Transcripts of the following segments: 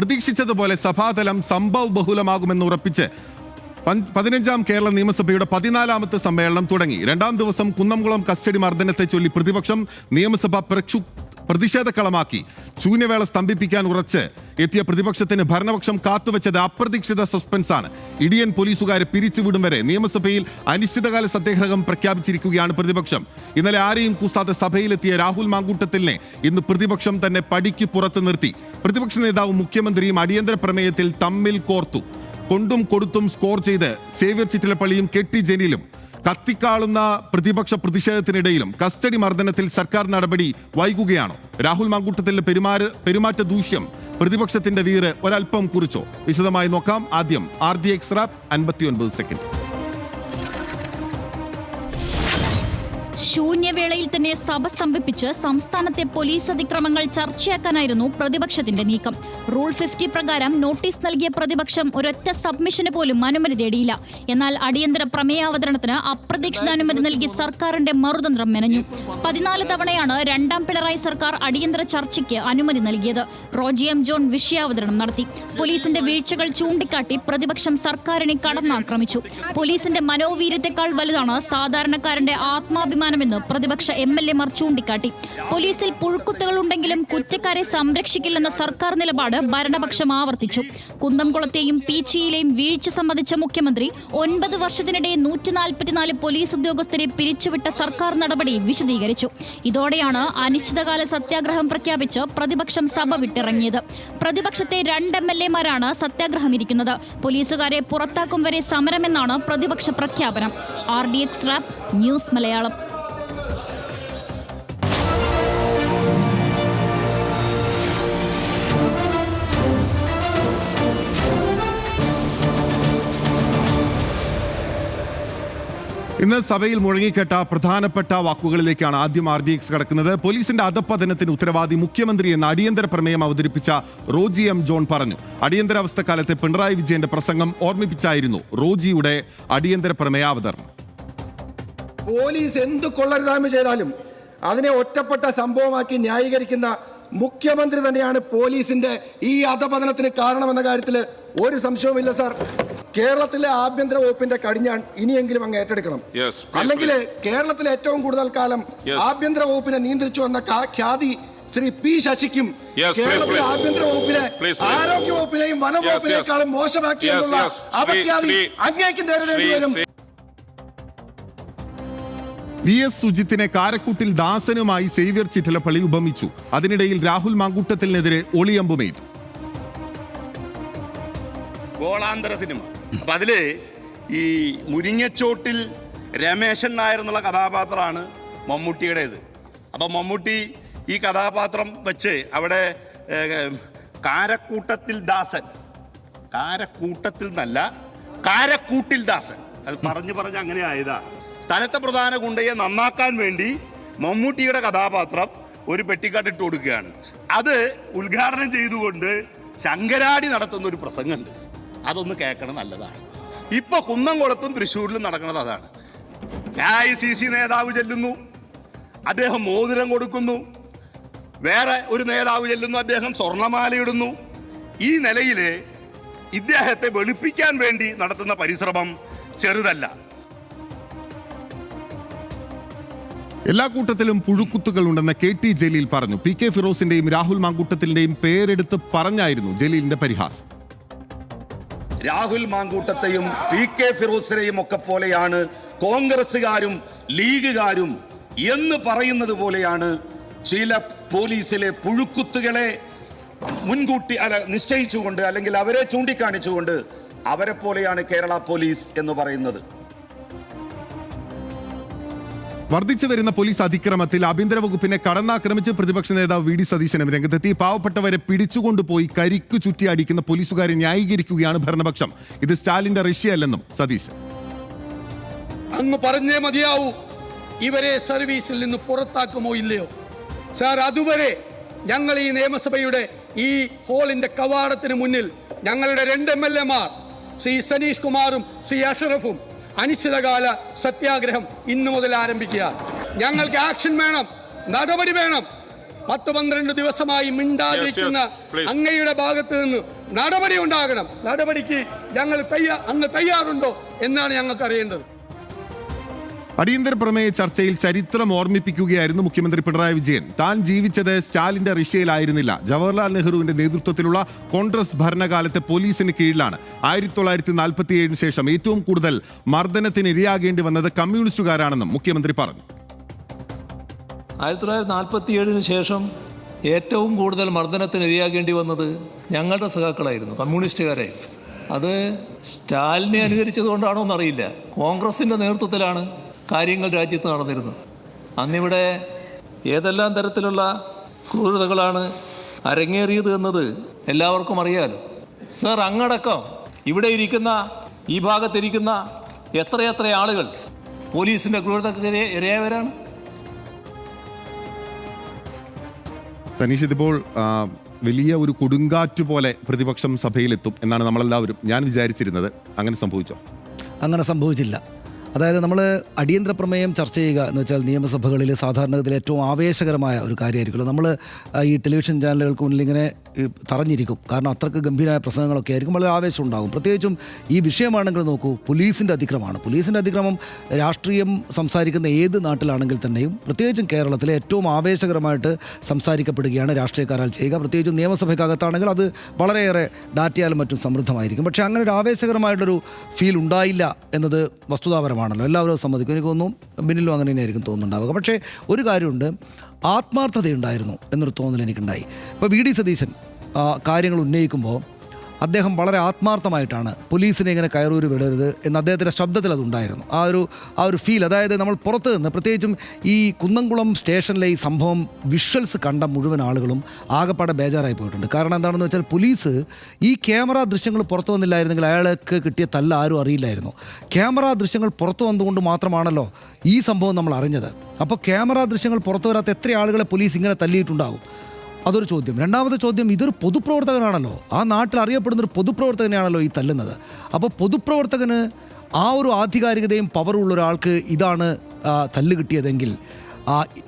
പ്രതീക്ഷിച്ചതുപോലെ സഭാതലം സംഭവ ബഹുലമാകുമെന്ന് ഉറപ്പിച്ച് 15ാം കേരള നിയമസഭയുടെ 14ാമത്തെ സമ്മേളനം തുടങ്ങി. 2ാം ദിവസം കുന്നംകുളം കസ്റ്റഡി മർദ്ദനത്തെ ചൊല്ലി പ്രതിപക്ഷം നിയമസഭ പ്രതിഷേധക്കളമാക്കി. ശൂന്യവേള സ്തംഭിപ്പിക്കാൻ ഉറച്ച് എത്തിയ പ്രതിപക്ഷത്തിന് ഭരണപക്ഷം കാത്തുവച്ചത് അപ്രതീക്ഷിത സസ്പെൻസാണ്. ഇടിയൻ പോലീസുകാരെ പിരിച്ചുവിടും വരെ നിയമസഭയിൽ അനിശ്ചിതകാല സത്യാഗ്രഹം പ്രഖ്യാപിച്ചിരിക്കുകയാണ് പ്രതിപക്ഷം. ഇന്നലെ ആരെയും കൂസാതെ സഭയിലെത്തിയ രാഹുൽ മാങ്കൂട്ടത്തിലിനെ ഇന്ന് പ്രതിപക്ഷം തന്നെ പടിക്ക് പുറത്ത് നിർത്തി. പ്രതിപക്ഷ നേതാവും മുഖ്യമന്ത്രിയും അടിയന്തര പ്രമേയത്തിൽ തമ്മിൽ കോർത്തു. കൊണ്ടും കൊടുത്തും സ്കോർ ചെയ്ത് സേവ്യർ ചിറ്റിലപ്പള്ളിയും കെട്ടി ജലീലും കത്തിക്കാളുന്ന പ്രതിപക്ഷ പ്രതിഷേധത്തിനിടയിലും കസ്റ്റഡി മർദ്ദനത്തിൽ സർക്കാർ നടപടി വൈകുകയാണോ? രാഹുൽ മാങ്കൂട്ടത്തിന്റെ പെരുമാറ്റ ദൂഷ്യം പ്രതിപക്ഷത്തിന്റെ വീറ് ഒരൽപ്പം കുറിച്ചോ? വിശദമായി നോക്കാം. ആദ്യം RDX റാപ്പ് 59 സെക്കൻഡ്. ശൂന്യവേളയിൽ തന്നെ സഭ സ്തംഭിപ്പിച്ച് സംസ്ഥാനത്തെ പോലീസ് അതിക്രമങ്ങൾ ചർച്ചയാക്കാനായിരുന്നു പ്രതിപക്ഷത്തിന്റെ നീക്കം. റൂൾ 50 പ്രകാരം നോട്ടീസ് നൽകിയ പ്രതിപക്ഷം ഒരൊറ്റ സബ്മിഷന് പോലും അനുമതി തേടിയില്ല. എന്നാൽ അടിയന്തര പ്രമേയാവതരണത്തിന് അപ്രതീക്ഷിത അനുമതി നൽകി സർക്കാരിന്റെ മറുതന്ത്രം മെനഞ്ഞു. 14 തവണയാണ് 2ാം പിണറായി സർക്കാർ അടിയന്തര ചർച്ചയ്ക്ക് അനുമതി നൽകിയത്. റോജി എം ജോൺ വിഷയാവതരണം നടത്തി. പോലീസിന്റെ വീഴ്ചകൾ ചൂണ്ടിക്കാട്ടി പ്രതിപക്ഷം സർക്കാരിനെ കടന്നാക്രമിച്ചു. പോലീസിന്റെ മനോവീര്യത്തെക്കാൾ വലുതാണ് സാധാരണക്കാരന്റെ ആത്മാഭിമാനമെന്ന് പ്രതിപക്ഷ MLA മാർ ചൂണ്ടിക്കാട്ടി. പോലീസിൽ പുഴുക്കുത്തുകളുണ്ടെങ്കിലും കുറ്റക്കാരെ സംരക്ഷിക്കില്ലെന്ന സർക്കാർ നിലപാട് ഭരണപക്ഷം ആവർത്തിച്ചു. കുന്നംകുളത്തെയും പീച്ചിയിലെയും വീഴ്ച സംബന്ധിച്ച മുഖ്യമന്ത്രി 9 വർഷത്തിനിടെ 144 പോലീസ് ഉദ്യോഗസ്ഥരെ പിരിച്ചുവിട്ട സർക്കാർ നടപടി വിശദീകരിച്ചു. ഇതോടെയാണ് അനിശ്ചിതകാല സത്യാഗ്രഹം പ്രഖ്യാപിച്ച് പ്രതിപക്ഷം സഭ വിട്ടിറങ്ങിയത്. പ്രതിപക്ഷത്തെ 2 MLA മാരാണ് സത്യാഗ്രഹം ഇരിക്കുന്നത്. പോലീസുകാരെ പുറത്താക്കും വരെ സമരമെന്നാണ് പ്രതിപക്ഷ പ്രഖ്യാപനം. RDX rap news Malayalam. ഇന്ന് സഭയിൽ മുഴങ്ങിക്കേട്ട പ്രധാനപ്പെട്ട വാക്കുകളിലേക്കാണ് ആദ്യം RDX കടക്കുന്നത്. പോലീസിന്റെ അധപ്പതനത്തിന് ഉത്തരവാദി മുഖ്യമന്ത്രി എന്ന അടിയന്തര പ്രമേയം അവതരിപ്പിച്ച റോജി എം ജോൺ പറഞ്ഞു. അടിയന്തരാവസ്ഥ കാലത്തെ പിണറായി വിജയന്റെ പ്രസംഗം ഓർമ്മിപ്പിച്ചായിരുന്നു റോജിയുടെ അടിയന്തര പ്രമേയാവതരണം. പോലീസ് എന്ത് കൊള്ളരുതായ്മ ചെയ്താലും അതിനെ ഒറ്റപ്പെട്ട സംഭവമാക്കി ന്യായീകരിക്കുന്ന മുഖ്യമന്ത്രി തന്നെയാണ് പോലീസിന്റെ ഈ അധപതനത്തിന് കാരണമെന്ന കാര്യത്തിൽ ഒരു സംശയവുമില്ല സാർ. കേരളത്തിലെ ആഭ്യന്തര വകുപ്പിന്റെ കടിഞ്ഞാൺ ഇനിയെങ്കിലും അങ്ങ് ഏറ്റെടുക്കണം. അല്ലെങ്കിൽ കേരളത്തിലെ ഏറ്റവും കൂടുതൽ കാലം ആഭ്യന്തര വകുപ്പിനെ നിയന്ത്രിച്ചു വന്ന ഖ്യാതി ശ്രീ P ശശിക്കും കേരളത്തിലെ ആഭ്യന്തര വകുപ്പിനെ ആരോഗ്യ വകുപ്പിനെയും വനംവകുപ്പിനേക്കാളും മോശമാക്കിയുള്ള അപഖ്യാതി അങ്ങേക്ക് നേരിടേണ്ടി വരും. VS സുജിത്തിനെ കാരക്കൂട്ടിൽ ദാസനുമായി സേവ്യർ ചിറ്റിലപ്പള്ളി ഉപമിച്ചു. അതിനിടയിൽ രാഹുൽ മാങ്കൂട്ടത്തിനെതിരെ ഒളിയമ്പുമെയ്തു. ഗോളാന്തര സിനിമ. അപ്പം അതിൽ ഈ മുരിങ്ങച്ചോട്ടിൽ രമേശൻ നായർ എന്നുള്ള കഥാപാത്രമാണ് മമ്മൂട്ടിയുടേത്. അപ്പം മമ്മൂട്ടി ഈ കഥാപാത്രം വെച്ച് അവിടെ കാരക്കൂട്ടത്തിൽ ദാസൻ, കാരക്കൂട്ടത്തിൽ എന്നല്ല കാരക്കൂട്ടിൽ ദാസൻ, അത് പറഞ്ഞ് അങ്ങനെ ആയതാ. സ്ഥലത്തെ പ്രധാന ഗുണ്ടയെ നന്നാക്കാൻ വേണ്ടി മമ്മൂട്ടിയുടെ കഥാപാത്രം ഒരു പെട്ടിക്കാട്ടിട്ട് കൊടുക്കുകയാണ്. അത് ഉദ്ഘാടനം ചെയ്തുകൊണ്ട് ശങ്കരാടി നടത്തുന്ന ഒരു പ്രസംഗമുണ്ട്. അതൊന്ന് കേൾക്കണം, നല്ലതാണ്. ഇപ്പൊ കുന്നംകുളത്തും തൃശ്ശൂരിലും നടക്കുന്നത് അതാണ്. AICC നേതാവ് ചെല്ലുന്നു, അദ്ദേഹം മോതിരം കൊടുക്കുന്നു. വേറെ ഒരു നേതാവ് ചെല്ലുന്നു, അദ്ദേഹം സ്വർണമാലയിടുന്നു. ഈ നിലയിൽ ഇദ്ദേഹത്തെ വെളുപ്പിക്കാൻ വേണ്ടി നടത്തുന്ന പരിശ്രമം ചെറുതല്ല. എല്ലാ കൂട്ടത്തിലും പുഴുക്കുത്തുകൾ ഉണ്ടെന്ന് KT ജലീൽ പറഞ്ഞു. PK ഫിറോസിന്റെയും രാഹുൽ മാങ്കൂട്ടത്തിന്റെയും പേരെടുത്ത് പറഞ്ഞായിരുന്നു ജലീലിന്റെ പരിഹാസം. രാഹുൽ മാങ്കൂട്ടത്തെയും PK ഫിറോസിനെയും ഒക്കെ പോലെയാണ് കോൺഗ്രസുകാരും ലീഗുകാരും എന്ന് പറയുന്നത് പോലെയാണ് ചില പോലീസിലെ പുഴുക്കുത്തുകളെ മുൻകൂട്ടി നിശ്ചയിച്ചുകൊണ്ട് അല്ലെങ്കിൽ അവരെ ചൂണ്ടിക്കാണിച്ചുകൊണ്ട് അവരെ പോലെയാണ് കേരള പോലീസ് എന്ന് പറയുന്നത്. വർദ്ധിച്ചു വരുന്ന പോലീസ് അതിക്രമത്തിൽ ആഭ്യന്തര വകുപ്പിനെ കടന്നാക്രമിച്ച് പ്രതിപക്ഷ നേതാവ് VD സതീശനും രംഗത്തെത്തി. പാവപ്പെട്ടവരെ പിടിച്ചുകൊണ്ടുപോയി കരിക്കു ചുറ്റി അടിക്കുന്ന പോലീസുകാരെ ന്യായീകരിക്കുകയാണ് ഭരണപക്ഷം. ഇത് സ്റ്റാലിന്റെ റഷ്യയല്ലെന്നും സതീശൻ. അങ്ങ് പറഞ്ഞേ മതിയാവൂ, ഇവരെ സർവീസിൽ നിന്ന് പുറത്താക്കുമോ ഇല്ലയോ സാർ? അതുവരെ ഞങ്ങൾ ഈ നിയമസഭയുടെ ഈ ഹോളിന്റെ കവാടത്തിന് മുന്നിൽ ഞങ്ങളുടെ 2 MLA മാർ ശ്രീ സനീഷ് കുമാറും ശ്രീ അഷറഫും അനിശ്ചിതകാല സത്യാഗ്രഹം ഇന്നു മുതൽ ആരംഭിക്കുക. ഞങ്ങൾക്ക് ആക്ഷൻ വേണം, നടപടി വേണം. 10-12 ദിവസമായി മിണ്ടാതിരിക്കുന്ന അങ്ങയുടെ ഭാഗത്ത് നിന്ന് നടപടി ഉണ്ടാകണം. നടപടിക്ക് അങ്ങ് തയ്യാറുണ്ടോ എന്നാണ് ഞങ്ങൾക്ക് അറിയേണ്ടത്. അടിയന്തര പ്രമേയ ചർച്ചയിൽ ചരിത്രം ഓർമ്മിപ്പിക്കുകയായിരുന്നു മുഖ്യമന്ത്രി പിണറായി വിജയൻ. താൻ ജീവിച്ചത് സ്റ്റാലിന്റെ റഷ്യയിലായിരുന്നില്ല. ജവഹർലാൽ നെഹ്റുവിന്റെ നേതൃത്വത്തിലുള്ള കോൺഗ്രസ് ഭരണകാലത്തെ പോലീസിന് കീഴിലാണ്. 1947 ശേഷം ഏറ്റവും കൂടുതൽ മർദ്ദനത്തിന് ഇരയാകേണ്ടി വന്നത് കമ്മ്യൂണിസ്റ്റുകാരാണെന്നും മുഖ്യമന്ത്രി പറഞ്ഞു. 1947 ശേഷം ഏറ്റവും കൂടുതൽ മർദ്ദനത്തിന് ഇരയാകേണ്ടി വന്നത് ഞങ്ങളുടെ സഖാക്കളായിരുന്നു, കമ്മ്യൂണിസ്റ്റുകാരായിരുന്നു. അത് സ്റ്റാലിനെ അനുകരിച്ചതുകൊണ്ടാണോ എന്നറിയില്ല. കോൺഗ്രസിൻ്റെ നേതൃത്വത്തിലാണ് കാര്യങ്ങൾ രാജ്യത്ത് നടന്നിരുന്നത്. അന്നിവിടെ ഏതെല്ലാം തരത്തിലുള്ള ക്രൂരതകളാണ് അരങ്ങേറിയത് എന്നത് എല്ലാവർക്കും അറിയാലോ. സർ, അങ്ങടക്കം ഇവിടെ ഇരിക്കുന്ന, ഈ ഭാഗത്തിരിക്കുന്ന എത്രയെത്ര ആളുകൾ പോലീസിൻ്റെ ക്രൂരതയ്ക്ക് ഇരയായവരാണ്. തനീഷ്, ഇതിപ്പോൾ വലിയ ഒരു കൊടുങ്കാറ്റ് പോലെ പ്രതിപക്ഷം സഭയിലെത്തും എന്നാണ് നമ്മളെല്ലാവരും ഞാൻ വിചാരിച്ചിരുന്നത്. അങ്ങനെ സംഭവിച്ചോ? അങ്ങനെ സംഭവിച്ചില്ല. അതായത് നമ്മൾ അടിയന്തര പ്രമേയം ചർച്ച ചെയ്യുക എന്ന് വെച്ചാൽ നിയമസഭകളിൽ സാധാരണഗതിയിൽ ഏറ്റവും ആവേശകരമായ ഒരു കാര്യമായിരിക്കുമല്ലോ. നമ്മൾ ഈ ടെലിവിഷൻ ചാനലുകൾക്ക് മുന്നിൽ ഇങ്ങനെ തറഞ്ഞിരിക്കും. കാരണം അത്രയ്ക്ക് ഗംഭീരമായ പ്രസംഗങ്ങളൊക്കെ ആയിരിക്കും, വളരെ ആവേശം ഉണ്ടാകും. പ്രത്യേകിച്ചും ഈ വിഷയമാണെങ്കിൽ നോക്കൂ, പോലീസിൻ്റെ അതിക്രമമാണ്. പോലീസിൻ്റെ അതിക്രമം രാഷ്ട്രീയം സംസാരിക്കുന്ന ഏത് നാട്ടിലാണെങ്കിൽ തന്നെയും, പ്രത്യേകിച്ചും കേരളത്തിലെ ഏറ്റവും ആവേശകരമായിട്ട് സംസാരിക്കപ്പെടുകയാണ് രാഷ്ട്രീയക്കാരാൽ ചെയ്യുക. പ്രത്യേകിച്ചും നിയമസഭയ്ക്കകത്താണെങ്കിൽ അത് വളരെയേറെ ഡാറ്റയാലും മറ്റും സമൃദ്ധമായിരിക്കും. പക്ഷേ അങ്ങനെ ഒരു ആവേശകരമായിട്ടൊരു ഫീൽ ഉണ്ടായില്ല എന്നത് വസ്തുതാപരമാണല്ലോ, എല്ലാവരും സമ്മതിക്കും. എനിക്ക് തോന്നുന്നു ബിന്നിലും അങ്ങനെ തന്നെയായിരിക്കും തോന്നുന്നുണ്ടാവുക. പക്ഷേ ഒരു കാര്യമുണ്ട്, ആത്മാർത്ഥതയുണ്ടായിരുന്നു എന്നൊരു തോന്നൽ എനിക്കുണ്ടായി. ഇപ്പോൾ വി ഡി സതീശൻ കാര്യങ്ങൾ ഉന്നയിക്കുമ്പോൾ അദ്ദേഹം വളരെ ആത്മാർത്ഥമായിട്ടാണ് പോലീസിനെ ഇങ്ങനെ കയറൂരി വിടരുത് എന്ന് അദ്ദേഹത്തിൻ്റെ ശബ്ദത്തിൽ അതുണ്ടായിരുന്നു. ആ ഒരു ഫീൽ, അതായത് നമ്മൾ പുറത്ത് നിന്ന്, പ്രത്യേകിച്ചും ഈ കുന്നംകുളം സ്റ്റേഷനിലെ ഈ സംഭവം വിഷ്വൽസ് കണ്ട മുഴുവൻ ആളുകളും ആകെപ്പാടെ ബേജാറായി പോയിട്ടുണ്ട്. കാരണം എന്താണെന്ന് വെച്ചാൽ പോലീസ് ഈ ക്യാമറ ദൃശ്യങ്ങൾ പുറത്തു വന്നില്ലായിരുന്നെങ്കിൽ അയാൾക്ക് കിട്ടിയ തല്ല ആരും അറിയില്ലായിരുന്നു. ക്യാമറ ദൃശ്യങ്ങൾ പുറത്തു വന്നുകൊണ്ട് മാത്രമാണല്ലോ ഈ സംഭവം നമ്മൾ അറിഞ്ഞത്. അപ്പോൾ ക്യാമറ ദൃശ്യങ്ങൾ പുറത്തു വരാത്ത എത്ര ആളുകളെ പോലീസ് ഇങ്ങനെ തല്ലിയിട്ടുണ്ടാകും? അതൊരു ചോദ്യം. രണ്ടാമത്തെ ചോദ്യം, ഇതൊരു പൊതുപ്രവർത്തകനാണല്ലോ, ആ നാട്ടിൽ അറിയപ്പെടുന്നൊരു പൊതുപ്രവർത്തകനെയാണല്ലോ ഈ തല്ലുന്നത്. അപ്പോൾ പൊതുപ്രവർത്തകന് ആ ഒരു ആധികാരികതയും പവറുള്ള ഒരാൾക്ക് ഇതാണ് തല്ല് കിട്ടിയതെങ്കിൽ,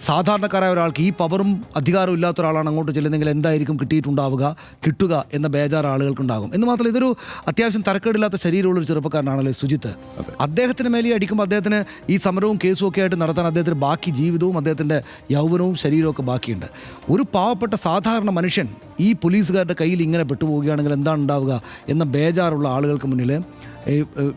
സാധാരണക്കാരായ ഒരാൾക്ക് ഈ പവറും അധികാരവും ഇല്ലാത്ത ഒരാളാണ് അങ്ങോട്ട് ചെല്ലുന്നെങ്കിൽ എന്തായിരിക്കും കിട്ടുക എന്ന ബേജാറ് ആളുകൾക്കുണ്ടാകും. എന്ന് മാത്രമല്ല, ഇതൊരു അത്യാവശ്യം തരക്കേടില്ലാത്ത ശരീരമുള്ളൊരു ചെറുപ്പക്കാരനാണല്ലോ സുജിത്ത്. അദ്ദേഹത്തിന് മേലെ അടിക്കുമ്പോൾ അദ്ദേഹത്തിന് ഈ സമരവും കേസും ഒക്കെ ആയിട്ട് നടത്താൻ അദ്ദേഹത്തിന് ബാക്കി ജീവിതവും അദ്ദേഹത്തിൻ്റെ യൗവനവും ശരീരവും ഒക്കെ ബാക്കിയുണ്ട്. ഒരു പാവപ്പെട്ട സാധാരണ മനുഷ്യൻ ഈ പോലീസുകാരുടെ കയ്യിൽ ഇങ്ങനെ പെട്ടുപോവുകയാണെങ്കിൽ എന്താണ് ഉണ്ടാവുക എന്ന ബേജാറുള്ള ആളുകൾക്ക് മുന്നിൽ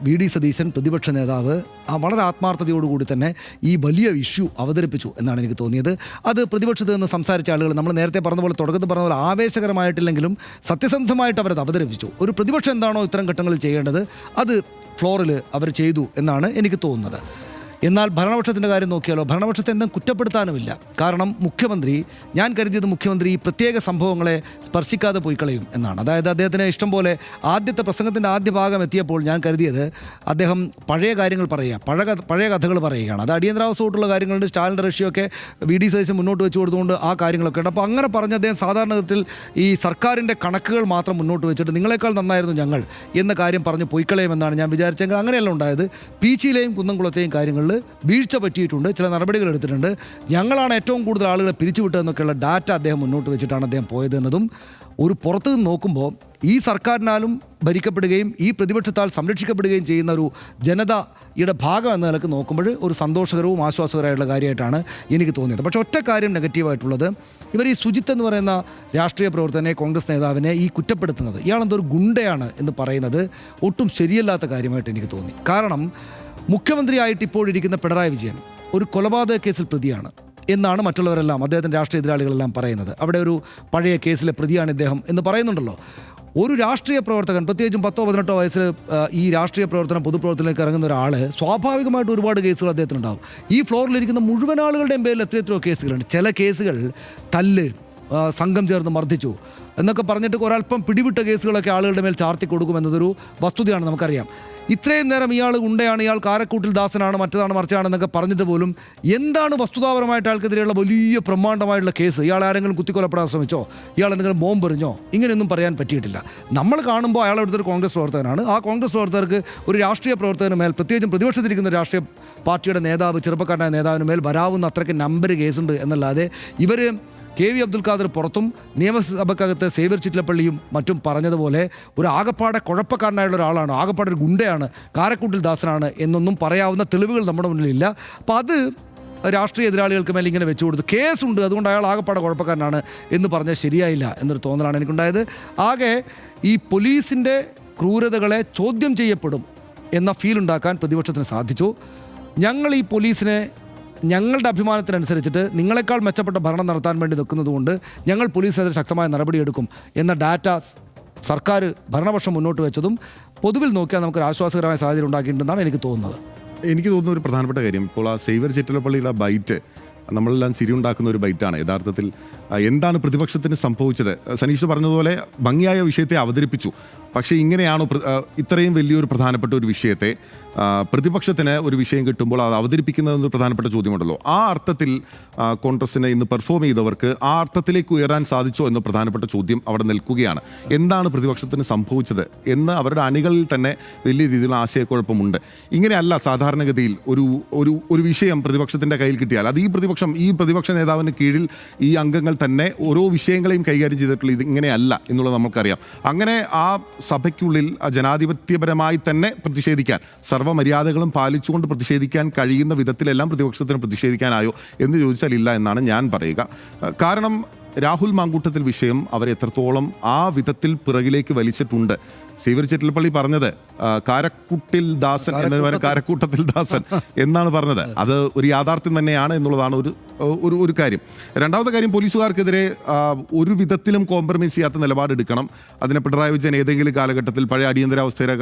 വി ഡി സതീശൻ, പ്രതിപക്ഷ നേതാവ്, വളരെ ആത്മാർത്ഥതയോടുകൂടി തന്നെ ഈ വലിയ ഇഷ്യൂ അവതരിപ്പിച്ചു എന്നാണ് എനിക്ക് തോന്നിയത്. അത് പ്രതിപക്ഷത്ത് നിന്ന് സംസാരിച്ച ആളുകൾ, നമ്മൾ നേരത്തെ പറഞ്ഞതുപോലെ, തുടക്കത്തിൽ പറഞ്ഞതുപോലെ ആവേശകരമായിട്ടില്ലെങ്കിലും സത്യസന്ധമായിട്ട് അവരത് അവതരിപ്പിച്ചു. ഒരു പ്രതിപക്ഷം എന്താണോ ഇത്തരം ഘട്ടങ്ങളിൽ ചെയ്യേണ്ടത് അത് ഫ്ലോറിൽ അവർ ചെയ്തു എന്നാണ് എനിക്ക് തോന്നുന്നത്. എന്നാൽ ഭരണപക്ഷത്തിൻ്റെ കാര്യം നോക്കിയാലോ, ഭരണപക്ഷത്തെ എന്തും കുറ്റപ്പെടുത്താനുമില്ല. കാരണം ഞാൻ കരുതിയത് മുഖ്യമന്ത്രി ഈ പ്രത്യേക സംഭവങ്ങളെ സ്പർശിക്കാതെ പോയി കളയും എന്നാണ്. അതായത് അദ്ദേഹത്തിന് ഇഷ്ടം പോലെ ആദ്യത്തെ പ്രസംഗത്തിൻ്റെ ആദ്യ ഭാഗം എത്തിയപ്പോൾ ഞാൻ കരുതിയത് അദ്ദേഹം പഴയ കാര്യങ്ങൾ പറയുക, പഴയ കഥകൾ പറയുകയാണ്. അത് അടിയന്തരാവസ്ഥയോട്ടുള്ള കാര്യങ്ങളുണ്ട്, സ്റ്റാലിൻ്റെ റഷ്യയൊക്കെ വി ഡി സതീശൻ മുന്നോട്ട് വെച്ച് കൊടുത്തുകൊണ്ട് ആ കാര്യങ്ങളൊക്കെ ഉണ്ട്. അപ്പോൾ അങ്ങനെ പറഞ്ഞ് അദ്ദേഹം സാധാരണത്തിൽ ഈ സർക്കാരിൻ്റെ കണക്കുകൾ മാത്രം മുന്നോട്ട് വെച്ചിട്ട് നിങ്ങളെക്കാൾ നന്നായിരുന്നു ഞങ്ങൾ എന്ന കാര്യം പറഞ്ഞ് പൊയ്ക്കളയുമെന്നാണ് ഞാൻ വിചാരിച്ചെങ്കിൽ അങ്ങനെയല്ല ഉണ്ടായത്. പീച്ചിയിലെയും കുന്നംകുളത്തെയും കാര്യങ്ങളിൽ വീഴ്ച പറ്റിയിട്ടുണ്ട്, ചില നടപടികൾ എടുത്തിട്ടുണ്ട്, ഞങ്ങളാണ് ഏറ്റവും കൂടുതൽ ആളുകളെ പിരിച്ചുവിട്ടതെന്നൊക്കെയുള്ള ഡാറ്റ അദ്ദേഹം മുന്നോട്ട് വെച്ചിട്ടാണ് അദ്ദേഹം പോയതെന്നതും ഒരു പുറത്തു നിന്ന് നോക്കുമ്പോൾ ഈ സർക്കാരിനാലും ഭരിക്കപ്പെടുകയും ഈ പ്രതിപക്ഷത്താൽ സംരക്ഷിക്കപ്പെടുകയും ചെയ്യുന്ന ഒരു ജനതയുടെ ഭാഗം എന്ന നിലക്ക് നോക്കുമ്പോൾ ഒരു സന്തോഷകരവും ആശ്വാസകരമായിട്ടുള്ള കാര്യമായിട്ടാണ് എനിക്ക് തോന്നിയത്. പക്ഷേ ഒറ്റ കാര്യം നെഗറ്റീവായിട്ടുള്ളത്, ഇവർ ഈ സുജിത്ത് എന്ന് പറയുന്ന രാഷ്ട്രീയ പ്രവർത്തകനെ, കോൺഗ്രസ് നേതാവിനെ ഈ കുറ്റപ്പെടുത്തുന്നത്, ഇയാളെന്തൊരു ഗുണ്ടയാണ് എന്ന് പറയുന്നത് ഒട്ടും ശരിയല്ലാത്ത കാര്യമായിട്ട് എനിക്ക് തോന്നി. കാരണം മുഖ്യമന്ത്രിയായിട്ട് ഇപ്പോഴിരിക്കുന്ന പിണറായി വിജയൻ ഒരു കൊലപാതക കേസിൽ പ്രതിയാണ് എന്നാണ് മറ്റുള്ളവരെല്ലാം, അദ്ദേഹത്തിൻ്റെ രാഷ്ട്രീയ എതിരാളികളെല്ലാം പറയുന്നത്. അവിടെ ഒരു പഴയ കേസിലെ പ്രതിയാണ് ഇദ്ദേഹം എന്ന് പറയുന്നുണ്ടല്ലോ. ഒരു രാഷ്ട്രീയ പ്രവർത്തകൻ, പ്രത്യേകിച്ചും 10-18 വയസ്സിൽ ഈ രാഷ്ട്രീയ പൊതുപ്രവർത്തനത്തിലേക്ക് ഇറങ്ങുന്ന ഒരാൾ, സ്വാഭാവികമായിട്ട് ഒരുപാട് കേസുകൾ അദ്ദേഹത്തിനുണ്ടാകും. ഈ ഫ്ലോറിലിരിക്കുന്ന മുഴുവൻ ആളുകളുടെയും പേരിൽ എത്രയോ കേസുകളുണ്ട്. ചില കേസുകൾ തല്ല്, സംഘം ചേർന്ന് മർദ്ദിച്ചു എന്നൊക്കെ പറഞ്ഞിട്ട് ഒരല്പം പിടിവിട്ട കേസുകളൊക്കെ ആളുകളുടെ മേൽ ചാർത്തി കൊടുക്കുമെന്നതൊരു വസ്തുതയാണ്, നമുക്കറിയാം. ഇത്രയും നേരം ഇയാൾ ഗുണ്ടയാണ്, ഇയാൾ കാരക്കൂട്ടിൽ ദാസനാണ്, മറ്റതാണ് മറിച്ചാണെന്നൊക്കെ പറഞ്ഞിട്ട് പോലും എന്താണ് വസ്തുതാപരമായിട്ട് ആൾക്കെതിരെയുള്ള വലിയ ബ്രഹ്മാണ്ഡമായിട്ടുള്ള കേസ്? ഇയാൾ ആരെങ്കിലും കുത്തിക്കൊലപ്പെടാൻ ശ്രമിച്ചോ? ഇയാൾ എന്തെങ്കിലും ബോംബ് എറിഞ്ഞോ? ഇങ്ങനെയൊന്നും പറയാൻ പറ്റിയിട്ടില്ല. നമ്മൾ കാണുമ്പോൾ അയാൾ എടുത്തൊരു കോൺഗ്രസ് പ്രവർത്തകനാണ്. ആ കോൺഗ്രസ് പ്രവർത്തകർക്ക് ഒരു രാഷ്ട്രീയ പ്രവർത്തകന് മേൽ, പ്രത്യേകിച്ചും പ്രതിപക്ഷത്തിരിക്കുന്ന രാഷ്ട്രീയ പാർട്ടിയുടെ നേതാവ്, ചെറുപ്പക്കാരനായ നേതാവിന് മേൽ വരാവുന്ന അത്രയ്ക്ക് നമ്പർ കേസുണ്ട് എന്നല്ലാതെ ഇവർ KV അബ്ദുൽ ഖാദർ പുറത്തും നിയമസഭക്കകത്ത് സേവ്യർ ചിറ്റലപ്പള്ളിയും മറ്റും പറഞ്ഞതുപോലെ ഒരു ആകപ്പാടെ കുഴപ്പക്കാരനായുള്ള ഒരാളാണ്, ആകപ്പാടെ ഒരു ഗുണ്ടയാണ്, കാരക്കൂട്ടിൽ ദാസനാണ് എന്നൊന്നും പറയാവുന്ന തെളിവുകൾ നമ്മുടെ മുന്നിലില്ല. അപ്പോൾ അത് രാഷ്ട്രീയ എതിരാളികൾക്ക് മേലെ ഇങ്ങനെ വെച്ചു കൊടുത്തു, കേസുണ്ട് അതുകൊണ്ട് അയാൾ ആകപ്പാടെ കുഴപ്പക്കാരനാണ് എന്ന് പറഞ്ഞാൽ ശരിയായില്ല എന്നൊരു തോന്നലാണ് എനിക്കുണ്ടായത്. ആകെ ഈ പോലീസിൻ്റെ ക്രൂരതകളെ ചോദ്യം ചെയ്യപ്പെടും എന്ന ഫീൽ ഉണ്ടാക്കാൻ പ്രതിപക്ഷത്തിന് സാധിച്ചു. ഞങ്ങൾ ഈ പോലീസിനെ ഞങ്ങളുടെ അഭിമാനത്തിനനുസരിച്ചിട്ട് നിങ്ങളെക്കാൾ മെച്ചപ്പെട്ട ഭരണം നടത്താൻ വേണ്ടി നിൽക്കുന്നതുകൊണ്ട് ഞങ്ങൾ പോലീസിനെതിരെ ശക്തമായ നടപടിയെടുക്കും എന്ന ഡാറ്റ സർക്കാർ ഭരണപക്ഷം മുന്നോട്ട് വെച്ചതും പൊതുവിൽ നോക്കിയാൽ നമുക്കൊരു ആശ്വാസകരമായ സാഹചര്യം ഉണ്ടാക്കിയിട്ടുണ്ടെന്നാണ് എനിക്ക് തോന്നുന്നത്. എനിക്ക് തോന്നുന്ന ഒരു പ്രധാനപ്പെട്ട കാര്യം, ഇപ്പോൾ ആ സേവ്യർ ചിറ്റലപ്പള്ളിയുടെ ബൈറ്റ് നമ്മളെല്ലാം ചിരി ഉണ്ടാക്കുന്ന ഒരു ബൈറ്റാണ്. യഥാർത്ഥത്തിൽ എന്താണ് പ്രതിപക്ഷത്തിന് സംഭവിച്ചത്? സനീഷ് പറഞ്ഞതുപോലെ ഭംഗിയായ വിഷയത്തെ അവതരിപ്പിച്ചു. പക്ഷേ ഇങ്ങനെയാണോ ഇത്രയും വലിയൊരു പ്രധാനപ്പെട്ട ഒരു വിഷയത്തെ പ്രതിപക്ഷത്തിന് ഒരു വിഷയം കിട്ടുമ്പോൾ അത് അവതരിപ്പിക്കുന്നതെന്നൊരു പ്രധാനപ്പെട്ട ചോദ്യമുണ്ടല്ലോ. ആ അർത്ഥത്തിൽ കോൺഗ്രസിനെ ഇന്ന് പെർഫോം ചെയ്തവർക്ക് ആ അർത്ഥത്തിലേക്ക് ഉയരാൻ സാധിച്ചോ എന്ന പ്രധാനപ്പെട്ട ചോദ്യം അവിടെ നിൽക്കുകയാണ്. എന്താണ് പ്രതിപക്ഷത്തിന് സംഭവിച്ചത് എന്ന് അവരുടെ അണികളിൽ തന്നെ വലിയ രീതിയിലുള്ള ആശയക്കുഴപ്പമുണ്ട്. ഇങ്ങനെയല്ല സാധാരണഗതിയിൽ ഒരു വിഷയം പ്രതിപക്ഷത്തിൻ്റെ കയ്യിൽ കിട്ടിയാൽ അത് ഈ പ്രതിപക്ഷ നേതാവിന് കീഴിൽ ഈ അംഗങ്ങൾ തന്നെ ഓരോ വിഷയങ്ങളെയും കൈകാര്യം ചെയ്തിട്ടുള്ള ഇത് ഇങ്ങനെയല്ല എന്നുള്ളത് നമുക്കറിയാം. അങ്ങനെ ആ സഭയ്ക്കുള്ളിൽ ജനാധിപത്യപരമായി തന്നെ പ്രതിഷേധിക്കാൻ, സർവ്വമര്യാദകളും പാലിച്ചുകൊണ്ട് പ്രതിഷേധിക്കാൻ കഴിയുന്ന വിധത്തിലെല്ലാം പ്രതിപക്ഷത്തിന് പ്രതിഷേധിക്കാനായോ എന്ന് ചോദിച്ചാൽ ഇല്ല എന്നാണ് ഞാൻ പറയുക. കാരണം രാഹുൽ മാങ്കൂട്ടത്തിൽ വിഷയം അവരെ എത്രത്തോളം ആ വിധത്തിൽ പിറകിലേക്ക് വലിച്ചിട്ടുണ്ട്. സേവ്യർ ചിറ്റലപ്പള്ളി പറഞ്ഞത് കാരക്കൂട്ടിൽ ദാസൻ എന്നതിന് പകരം കാരക്കൂട്ടത്തിൽ ദാസൻ എന്നാണ് പറഞ്ഞത്. അത് ഒരു യാഥാർത്ഥ്യം തന്നെയാണ് എന്നുള്ളതാണ് ഒരു കാര്യം. രണ്ടാമത്തെ കാര്യം, പോലീസുകാർക്കെതിരെ ഒരു വിധത്തിലും കോംപ്രമൈസ് ചെയ്യാത്ത നിലപാടെടുക്കണം. അതിനെ പിണറായി വിജയൻ ഏതെങ്കിലും കാലഘട്ടത്തിൽ പഴയ അടിയന്തരാവസ്ഥയുടെ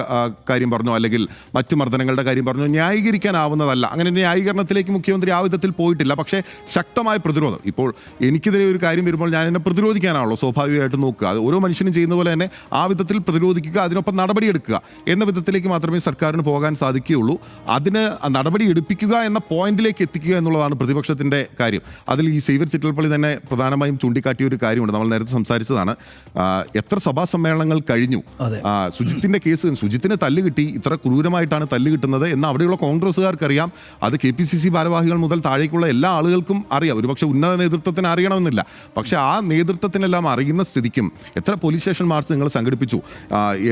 കാര്യം പറഞ്ഞോ അല്ലെങ്കിൽ മറ്റു മർദ്ദനങ്ങളുടെ കാര്യം പറഞ്ഞോ ന്യായീകരിക്കാനാവുന്നതല്ല. അങ്ങനെ ന്യായീകരണത്തിലേക്ക് മുഖ്യമന്ത്രി ആ വിധത്തിൽ പോയിട്ടില്ല. പക്ഷേ ശക്തമായ പ്രതിരോധം. ഇപ്പോൾ എനിക്കെതിരെ ഒരു കാര്യം വരുമ്പോൾ ഞാൻ എന്നെ പ്രതിരോധിക്കാനാണല്ലോ സ്വാഭാവികമായിട്ട് നോക്കുക. അത് ഓരോ മനുഷ്യനും ചെയ്യുന്ന പോലെ തന്നെ ആ വിധത്തിൽ പ്രതിരോധിക്കുക, അതിനൊപ്പം നടപടിയെടുക്കുക എന്ന വിധത്തിലേക്ക് മാത്രമേ സർക്കാരിന് പോകാൻ സാധിക്കുകയുള്ളൂ. അതിന് നടപടി എടുപ്പിക്കുക എന്ന പോയിന്റിലേക്ക് എത്തിക്കുക എന്നുള്ളതാണ് പ്രതിപക്ഷത്തിൻ്റെ കാര്യം. അതിൽ ഈ സേവ്യർ ചിറ്റലപ്പള്ളി തന്നെ പ്രധാനമായും ചൂണ്ടിക്കാട്ടിയ ഒരു കാര്യമുണ്ട്. നമ്മൾ നേരത്തെ സംസാരിച്ചതാണ്. എത്ര സഭാ സമ്മേളനങ്ങൾ കഴിഞ്ഞു. സുജിത്തിന്റെ കേസ്, സുജിത്തിന് തല്ല് കിട്ടി, ഇത്ര ക്രൂരമായിട്ടാണ് തല്ല് കിട്ടുന്നത് എന്ന് അവിടെയുള്ള കോൺഗ്രസ്സുകാർക്കറിയാം. അത് KPCC ഭാരവാഹികൾ മുതൽ താഴേക്കുള്ള എല്ലാ ആളുകൾക്കും അറിയാം. ഒരുപക്ഷെ ഉന്നത നേതൃത്വത്തിന് അറിയണമെന്നില്ല. പക്ഷേ ആ നേതൃത്വത്തിനെല്ലാം അറിയുന്ന സ്ഥിതിക്കും എത്ര പോലീസ് സ്റ്റേഷൻ മാർച്ച് നിങ്ങൾ സംഘടിപ്പിച്ചു,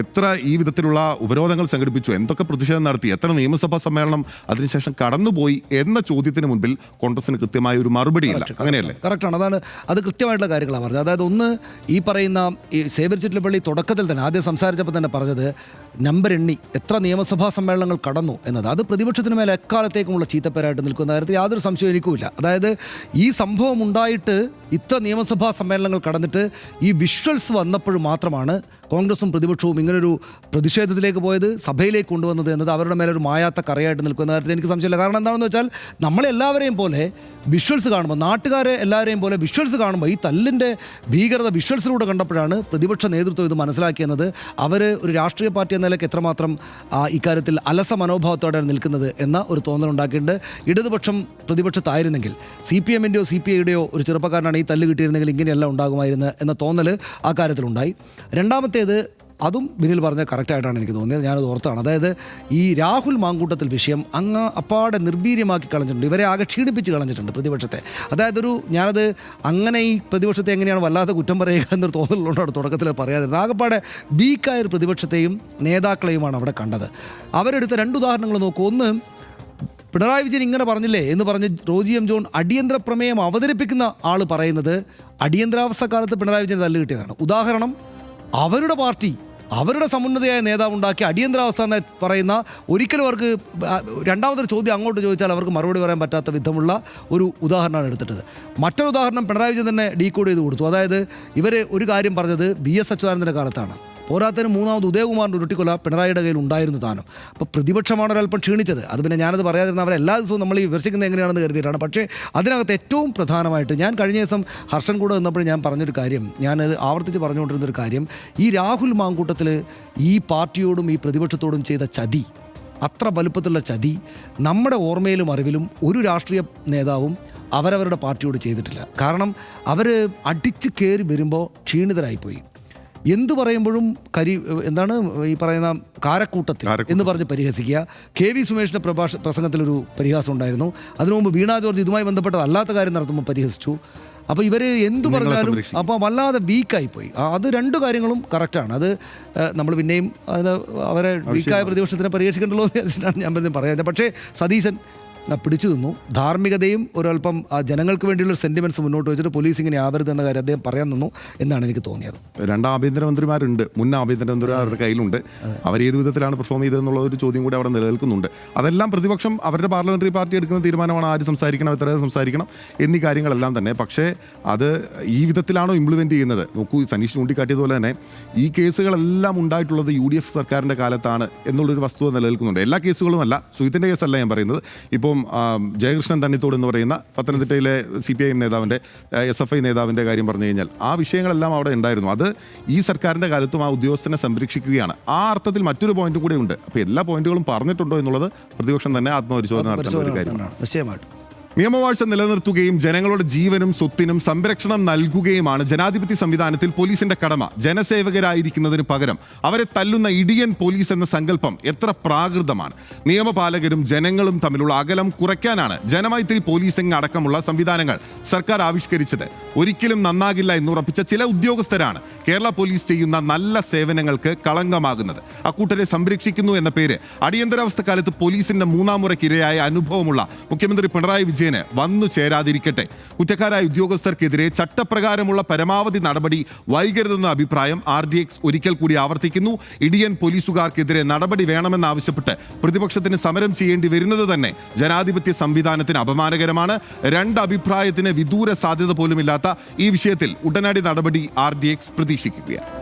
എത്ര ഈ വിധത്തിലുള്ള ഉപരോധങ്ങൾ സംഘടിപ്പിച്ചു, എന്തൊക്കെ പ്രതിഷേധം നടത്തി, എത്ര നിയമസഭാ സമ്മേളനം അതിനുശേഷം കടന്നുപോയി എന്ന ചോദ്യത്തിന് മുൻപിൽ കോൺഗ്രസിന് കൃത്യമായ ഒരു മറുപടിയില്ല. അങ്ങനെയല്ലേ? കറക്റ്റാണ്. അത് കൃത്യമായിട്ടുള്ള കാര്യങ്ങളാണ് പറഞ്ഞത്. അതായത് ഒന്ന്, ഈ പറയുന്ന ഈ സേവ്യർ ചിറ്റലപ്പള്ളി തുടക്കത്തിൽ തന്നെ ആദ്യം സംസാരിച്ചപ്പോൾ തന്നെ പറഞ്ഞത് നമ്പർ എണ്ണി എത്ര നിയമസഭാ സമ്മേളനങ്ങൾ കടന്നു എന്നത്. അത് പ്രതിപക്ഷത്തിന് മേലെ എക്കാലത്തേക്കുമുള്ള ചീത്തപ്പേരായിട്ട് നിൽക്കുന്ന കാര്യത്തിൽ യാതൊരു സംശയവും എനിക്കുമില്ല. അതായത് ഈ സംഭവം ഉണ്ടായിട്ട് ഇത്ര നിയമസഭാ സമ്മേളനങ്ങൾ കടന്നിട്ട് ഈ വിഷ്വൽസ് വന്നപ്പോഴും മാത്രമാണ് കോൺഗ്രസും പ്രതിപക്ഷവും ഇങ്ങനൊരു പ്രതിഷേധത്തിലേക്ക് പോയത്, സഭയിലേക്ക് കൊണ്ടുവന്നത് എന്നത് അവരുടെ മേലെ ഒരു മായാത്ത കറയായിട്ട് നിൽക്കുന്ന കാര്യത്തിൽ എനിക്ക് സംശയമില്ല. കാരണം എന്താണെന്ന് വെച്ചാൽ നമ്മളെല്ലാവരെയും പോലെ വിഷ്വൽസ് കാണുമ്പോൾ, നാട്ടുകാരെ എല്ലാവരെയും പോലെ വിഷ്വൽസ് കാണുമ്പോൾ ഈ തല്ലിൻ്റെ ഭീകരത വിഷ്വൽസിലൂടെ കണ്ടപ്പോഴാണ് പ്രതിപക്ഷ നേതൃത്വം ഇത് മനസ്സിലാക്കിയെന്നത്. അവർ ഒരു രാഷ്ട്രീയ പാർട്ടി എന്ന നിലയ്ക്ക് എത്രമാത്രം ഇക്കാര്യത്തിൽ അലസ മനോഭാവത്തോടെയാണ് നിൽക്കുന്നത് എന്ന ഒരു തോന്നലുണ്ടാക്കിയിട്ടുണ്ട്. ഇടതുപക്ഷം പ്രതിപക്ഷത്തായിരുന്നെങ്കിൽ CPM-ൻ്റെയോ CPI-യുടെയോ ഒരു ചെറുപ്പക്കാരനാണ് ഈ തല്ല് കിട്ടിയിരുന്നെങ്കിൽ ഇങ്ങനെയല്ല ഉണ്ടാകുമായിരുന്നു എന്ന തോന്നൽ ആ കാര്യത്തിലുണ്ടായി. രണ്ടാമത്തേത്, അതും ബിനിൽ പറഞ്ഞ കറക്റ്റായിട്ടാണ് എനിക്ക് തോന്നിയത്, ഞാനത് ഓർത്താണ്. അതായത് ഈ രാഹുൽ മാങ്കൂട്ടത്തിൽ വിഷയം അങ്ങ് അപ്പാടെ നിർവീര്യമാക്കി കളഞ്ഞിട്ടുണ്ട്, ഇവരെ ആകെ ക്ഷീണിപ്പിച്ച് കളഞ്ഞിട്ടുണ്ട് പ്രതിപക്ഷത്തെ. അതായത് ഞാനത് അങ്ങനെ ഈ പ്രതിപക്ഷത്തെ എങ്ങനെയാണ് വല്ലാതെ കുറ്റം പറയുക എന്നൊരു തോന്നലുള്ളതുകൊണ്ടാണ് തുടക്കത്തിൽ പറയാതിരുന്നത്. ആകെപ്പാടെ വീക്കായൊരു പ്രതിപക്ഷത്തെയും നേതാക്കളെയുമാണ് അവിടെ കണ്ടത്. അവരെടുത്ത രണ്ട് ഉദാഹരണങ്ങൾ നോക്കൂ. ഒന്ന്, പിണറായി വിജയൻ ഇങ്ങനെ പറഞ്ഞില്ലേ എന്ന് പറഞ്ഞ് റോജി എം ജോൺ അടിയന്തര പ്രമേയം അവതരിപ്പിക്കുന്ന ആൾ പറയുന്നത് അടിയന്തരാവസ്ഥ കാലത്ത് പിണറായി വിജയൻ തല്ല് കിട്ടിയതാണ്. ഉദാഹരണം, അവരുടെ പാർട്ടി അവരുടെ സമുന്നതയായ നേതാവുണ്ടാക്കി അടിയന്തരാവസ്ഥ എന്ന് പറയുന്ന, ഒരിക്കലും അവർക്ക് രണ്ടാമതൊരു ചോദ്യം അങ്ങോട്ട് ചോദിച്ചാൽ അവർക്ക് മറുപടി പറയാൻ പറ്റാത്ത വിധമുള്ള ഒരു ഉദാഹരണമാണ് എടുത്തിട്ടത്. മറ്റൊരു ഉദാഹരണം പിണറായി വിജയൻ തന്നെ ഡീകോഡ് ചെയ്ത് കൊടുത്തു. അതായത് ഇവർ ഒരു കാര്യം പറഞ്ഞത് BS അച്യുതാനന്ദൻ്റെ കാലത്താണ്. പോരാത്തതിന് മൂന്നാമത് ഉദയകുമാറിൻ്റെ ഉരുട്ടിക്കൊല പിണറായിയുടെ കയ്യിൽ ഉണ്ടായിരുന്നു താനും. അപ്പോൾ പ്രതിപക്ഷമാണ് ഒരല്പം ക്ഷീണിച്ചത്. അത് പിന്നെ ഞാനത് പറയാതിരുന്ന അവരെ എല്ലാ ദിവസവും നമ്മൾ ഈ വിമർശിക്കുന്നത് എങ്ങനെയാണെന്ന് കരുതിയിട്ടാണ്. പക്ഷേ അതിനകത്ത് ഏറ്റവും പ്രധാനമായിട്ട് ഞാൻ കഴിഞ്ഞ ദിവസം ഹർഷൻ കൂടെ നിന്നപ്പോൾ ഞാൻ പറഞ്ഞൊരു കാര്യം, ഞാനത് ആവർത്തിച്ച് പറഞ്ഞുകൊണ്ടിരുന്നൊരു കാര്യം, ഈ രാഹുൽ മാങ്കൂട്ടത്തിൽ ഈ പാർട്ടിയോടും ഈ പ്രതിപക്ഷത്തോടും ചെയ്ത ചതി, അത്ര വലുപ്പത്തിലുള്ള ചതി നമ്മുടെ ഓർമ്മയിലും അറിവിലും ഒരു രാഷ്ട്രീയ നേതാവും അവരവരുടെ പാർട്ടിയോട് ചെയ്തിട്ടില്ല. കാരണം അവർ അടിച്ച് കയറി വരുമ്പോൾ ക്ഷീണിതരായിപ്പോയി. എന്തു പറയുമ്പോഴും എന്താണ് ഈ പറയുന്ന കാരക്കൂട്ടത്തിൽ എന്ന് പറഞ്ഞ് പരിഹസിക്കുക. KV സുമേഷിൻ്റെ പ്രസംഗത്തിലൊരു പരിഹാസം ഉണ്ടായിരുന്നു. അതിനു മുമ്പ് വീണ ജോർജ് ഇതുമായി ബന്ധപ്പെട്ട അല്ലാത്ത കാര്യം നടത്തുമ്പോൾ പരിഹസിച്ചു. അപ്പോൾ ഇവർ എന്തു നിങ്ങളെ പറഞ്ഞാലും സംരക്ഷിക്കും. അപ്പോൾ വല്ലാതെ വീക്കായിപ്പോയി. അത് രണ്ട് കാര്യങ്ങളും കറക്റ്റാണ്. അത് നമ്മൾ പിന്നെയും അത് അവരെ വീക്കായ പ്രതിപക്ഷത്തിനെ പരിഹരിക്കേണ്ടല്ലോ എന്ന് വിചാരിച്ചിട്ടാണ് ഞാൻ പറയുന്നത്. പക്ഷേ സതീശൻ പിടിച്ചു നിന്നു. ധാർമ്മികതയും ഒരല്പം ജനങ്ങൾക്ക് വേണ്ടിയുള്ള സെന്റിമെന്റ്സ് മുന്നോട്ട് വെച്ചിട്ട് പോലീസ് ഇങ്ങനെ ആവരുത് എന്ന കാര്യം അദ്ദേഹം പറയാൻ നിന്നു എന്നാണ് എനിക്ക് തോന്നിയത്. 2 ആഭ്യന്തരമന്ത്രിമാരുണ്ട്, മുൻ ആഭ്യന്തരമന്ത്രി അവരുടെ കയ്യിലുണ്ട്. അവരേത് വിധത്തിലാണ് പെർഫോം ചെയ്തതെന്നുള്ള ഒരു ചോദ്യം കൂടി അവിടെ നിലനിൽക്കുന്നുണ്ട്. അതെല്ലാം പ്രതിപക്ഷം അവരുടെ പാർലമെന്ററി പാർട്ടി എടുക്കുന്ന തീരുമാനമാണ്. ആര് സംസാരിക്കണം, എത്ര സംസാരിക്കണം എന്നീ കാര്യങ്ങളെല്ലാം തന്നെ. പക്ഷേ അത് ഈ വിധത്തിലാണോ ഇംപ്ലിമെന്റ് ചെയ്യുന്നത്? നോക്കൂ, സനീഷ് ചൂണ്ടിക്കാട്ടിയതുപോലെ തന്നെ ഈ കേസുകളെല്ലാം ഉണ്ടായിട്ടുള്ളത് UDF സർക്കാരിന്റെ കാലത്താണ് എന്നുള്ളൊരു വസ്തുത നിലനിൽക്കുന്നുണ്ട്. എല്ലാ കേസുകളും അല്ല, സുഹിത്തിന്റെ കേസല്ല ഞാൻ പറയുന്നത്. ഇപ്പോൾ ജയകൃഷ്ണൻ തണ്ണിത്തോട് എന്ന് പറയുന്ന പത്തനംതിട്ടയിലെ CPIM നേതാവിൻ്റെ SFI നേതാവിൻ്റെ കാര്യം പറഞ്ഞു കഴിഞ്ഞാൽ ആ വിഷയങ്ങളെല്ലാം അവിടെ ഉണ്ടായിരുന്നു. അത് ഈ സർക്കാരിൻ്റെ കാലത്തും ആ ഉദ്യോഗസ്ഥനെ സംരക്ഷിക്കുകയാണ്. ആ അർത്ഥത്തിൽ മറ്റൊരു പോയിന്റ് കൂടെ ഉണ്ട്. അപ്പോൾ എല്ലാ പോയിന്റുകളും പറഞ്ഞിട്ടുണ്ടോ എന്നുള്ളത് പ്രതിപക്ഷം തന്നെ ആത്മപരിശോധന നടത്തേണ്ട ഒരു കാര്യമാണ്. നിശ്ചയമായിട്ടും നിയമവാഴ്ച നിലനിർത്തുകയും ജനങ്ങളുടെ ജീവനും സ്വത്തിനും സംരക്ഷണം നൽകുകയുമാണ് ജനാധിപത്യ സംവിധാനത്തിൽ പോലീസിന്റെ കടമ. ജനസേവകരായിരിക്കുന്നതിന് പകരം അവരെ തല്ലുന്ന ഇടിയൻ പോലീസ് എന്ന സങ്കല്പം എത്ര പ്രാകൃതമാണ്. നിയമപാലകരും ജനങ്ങളും തമ്മിലുള്ള അകലം കുറയ്ക്കാനാണ് ജനമൈത്രി പോലീസിംഗ് അടക്കമുള്ള സംവിധാനങ്ങൾ സർക്കാർ ആവിഷ്കരിച്ചത്. ഒരിക്കലും നന്നാകില്ല എന്നുറപ്പിച്ച ചില ഉദ്യോഗസ്ഥരാണ് കേരള പോലീസ് ചെയ്യുന്ന നല്ല സേവനങ്ങൾക്ക് കളങ്കമാകുന്നത്. അക്കൂട്ടരെ സംരക്ഷിക്കുന്നു എന്ന പേര് അടിയന്തരാവസ്ഥ കാലത്ത് പോലീസിന്റെ 3ാം മുറയ്ക്കിരയായ അനുഭവമുള്ള മുഖ്യമന്ത്രി പിണറായി വിജയൻ വന്നു ചേരാതിരിക്കട്ടെ. കുറ്റക്കാരായ ഉദ്യോഗസ്ഥർക്കെതിരെ ചട്ടപ്രകാരമുള്ള പരമാവധി നടപടി വൈകരുതെന്ന അഭിപ്രായം RDX ഒരിക്കൽ കൂടി ആവർത്തിക്കുന്നു. ഇടിയൻ പോലീസുകാർക്കെതിരെ നടപടി വേണമെന്നാവശ്യപ്പെട്ട് പ്രതിപക്ഷത്തിന് സമരം ചെയ്യേണ്ടി വരുന്നത് തന്നെ ജനാധിപത്യ സംവിധാനത്തിന് അപമാനകരമാണ്. 2 അഭിപ്രായത്തിന് വിദൂര സാധ്യത പോലുമില്ലാത്ത ഈ വിഷയത്തിൽ ഉടനടി നടപടി RDX പ്രതീക്ഷിക്കുകയാണ്.